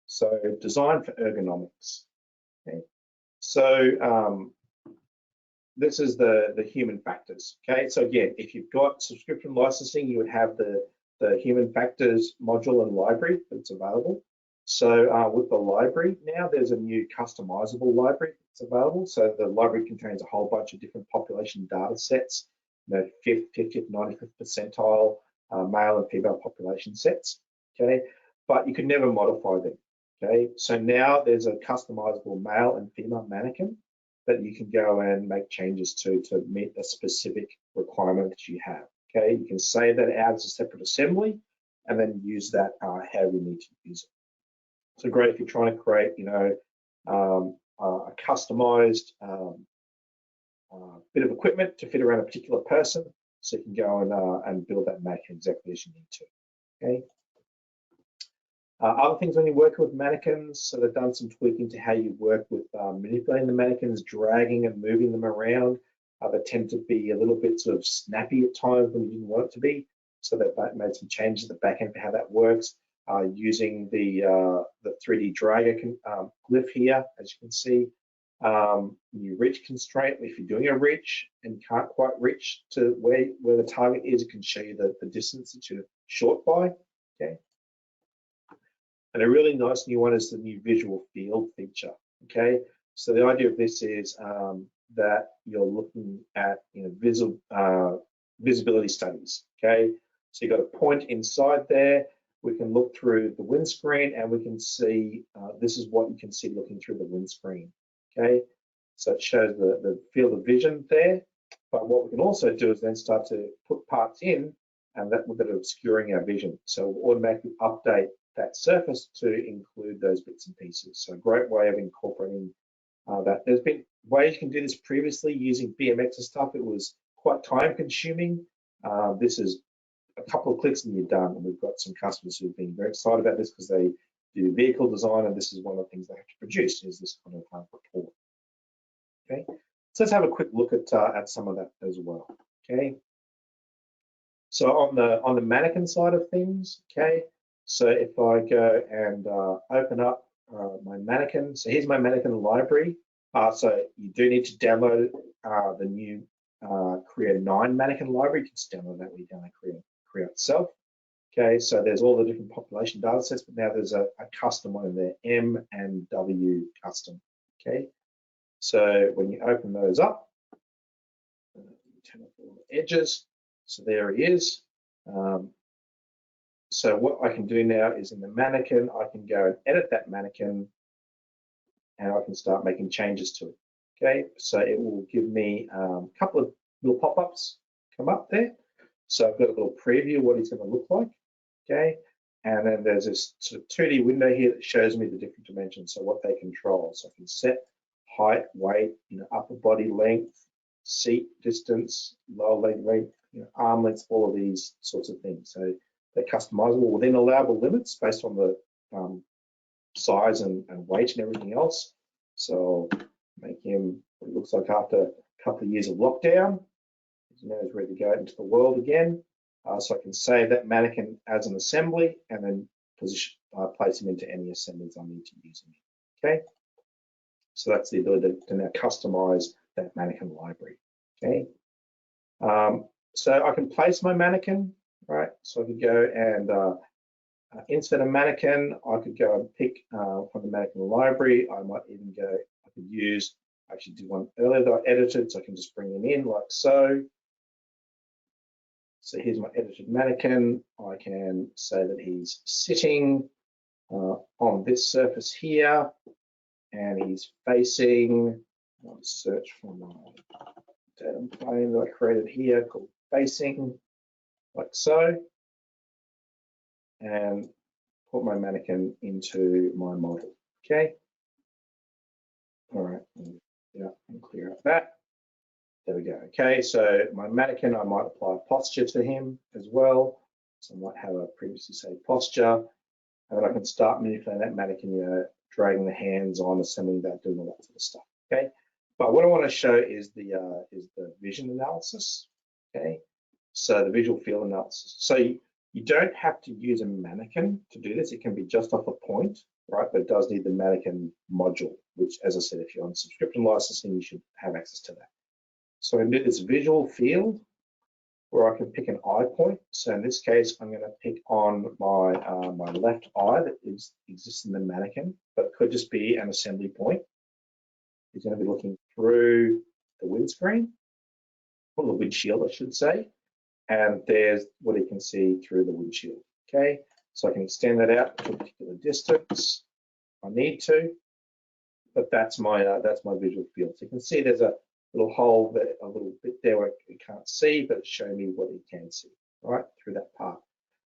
So designed for ergonomics. Okay. So this is the human factors. Okay. So again, if you've got subscription licensing, you would have the human factors module and library that's available. So with the library now, there's a new customizable library that's available. So the library contains a whole bunch of different population data sets, 5th, 50th, 95th percentile, male and female population sets. Okay, but you can never modify them. Okay, so now there's a customizable male and female mannequin that you can go and make changes to meet a specific requirement that you have. Okay, you can save that out as a separate assembly and then use that how you need to use it. So great if you're trying to create, a customized bit of equipment to fit around a particular person, so you can go and build that mannequin exactly as you need to. Okay. Other things when you're working with mannequins, so they've done some tweaking to how you work with manipulating the mannequins, dragging and moving them around. They tend to be a little bit sort of snappy at times when you didn't want it to be. So they've made some changes at the back end for how that works. Using the 3D dragger glyph here, as you can see. New reach constraint, if you're doing a reach and you can't quite reach to where the target is, it can show you the distance that you're short by. Okay. And a really nice new one is the new visual field feature. Okay. So the idea of this is that you're looking at visibility studies. Okay. So you've got a point inside there. We can look through the windscreen and we can see, this is what you can see looking through the windscreen. Okay, so it shows the field of vision there. But what we can also do is then start to put parts in, and that will be obscuring our vision. So we'll automatically update that surface to include those bits and pieces. So a great way of incorporating that. There's been ways you can do this previously using BMX and stuff. It was quite time consuming. This is a couple of clicks and you're done. And we've got some customers who've been very excited about this because they do vehicle design, and this is one of the things they have to produce is this kind of report. Okay, so let's have a quick look at some of that as well. Okay, so on the mannequin side of things, okay, so if I go and open up my mannequin, so here's my mannequin library. So you do need to download the new Creo 9 mannequin library. You can just download that when you download Creo itself. Okay, so there's all the different population data sets, but now there's a custom one in there, M and W custom. Okay, so when you open those up, turn off all the edges. So there he is. So what I can do now is in the mannequin, I can go and edit that mannequin, and I can start making changes to it. Okay, so it will give me a couple of little pop-ups come up there. So I've got a little preview of what he's going to look like. Okay, and then there's this sort of 2D window here that shows me the different dimensions, so what they control. So I can set height, weight, upper body length, seat distance, lower leg length, arm length, all of these sorts of things. So they're customizable within allowable limits based on the size and weight and everything else. So make him what it looks like after a couple of years of lockdown. He knows where to go into the world again. So I can save that mannequin as an assembly and then place him into any assemblies I need to use him in. Okay, so that's the ability to now customize that mannequin library. Okay, so I can place my mannequin, right? So I could go and insert a mannequin. I could go and pick from the mannequin library. I might even go, I could use, I actually did one earlier that I edited, so I can just bring him in like so. So here's my edited mannequin. I can say that he's sitting on this surface here, and he's facing, I'll search for my datum plane that I created here called facing, like so, and put my mannequin into my model. Okay. All right. Yeah, and clear out that. There we go. Okay, so my mannequin, I might apply a posture to him as well. So I might have a previously saved posture, and then I can start manipulating that mannequin, dragging the hands on, assembling that, doing all that sort of stuff. Okay, but what I want to show is the vision analysis. Okay, so the visual field analysis. So you don't have to use a mannequin to do this. It can be just off a point. right? But it does need the mannequin module, which, as I said, if you're on subscription licensing, you should have access to that. So I can do this visual field where I can pick an eye point. So in this case, I'm going to pick on my my left eye that exists in the mannequin, but could just be an assembly point. He's going to be looking through the windscreen, or the windshield, I should say, and there's what he can see through the windshield. Okay, so I can extend that out to a particular distance if I need to, but that's my visual field. So you can see there's a little hole there, a little bit there where you can't see, but it's showing me what you can see, right, through that part.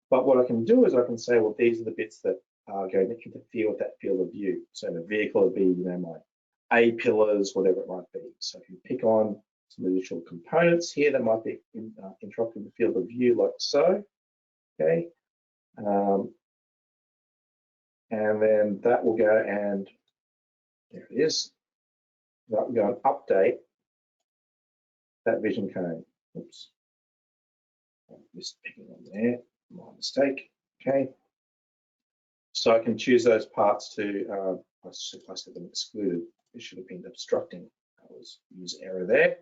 But what I can do is I can say, well, these are the bits that are going to interfere with that field of view. So in a vehicle, it'd be, you know, my A pillars, whatever it might be. So if you pick on some additional components here that might be interrupting the field of view, like so, okay, and then that will go and there it is. That will go and update that vision cone. Oops, I missed picking on there. My mistake. Okay, so I can choose those parts to. I said them excluded. It should have been obstructing. That was user error there.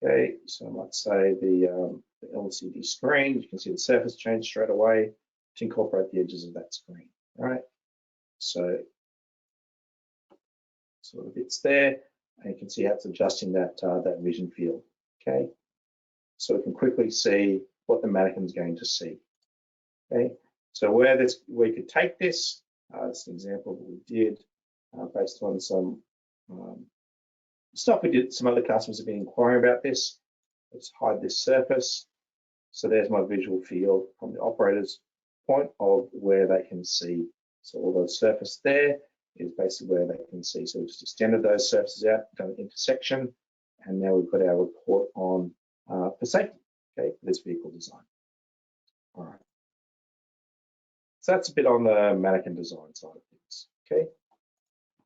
Okay, so I might say the LCD screen. You can see the surface change straight away to incorporate the edges of that screen. Right. So sort of bits there, and you can see how it's adjusting that that vision field. Okay, so we can quickly see what the mannequin is going to see. Okay, so where we could take this, it's an example that we did based on some stuff we did. Some other customers have been inquiring about this. Let's hide this surface. So there's my visual field from the operator's point of where they can see. So all the surface there is basically where they can see. So we just extended those surfaces out, done an intersection, and now we've got our report on for safety, okay, for this vehicle design. All right. So that's a bit on the mannequin design side of things, okay?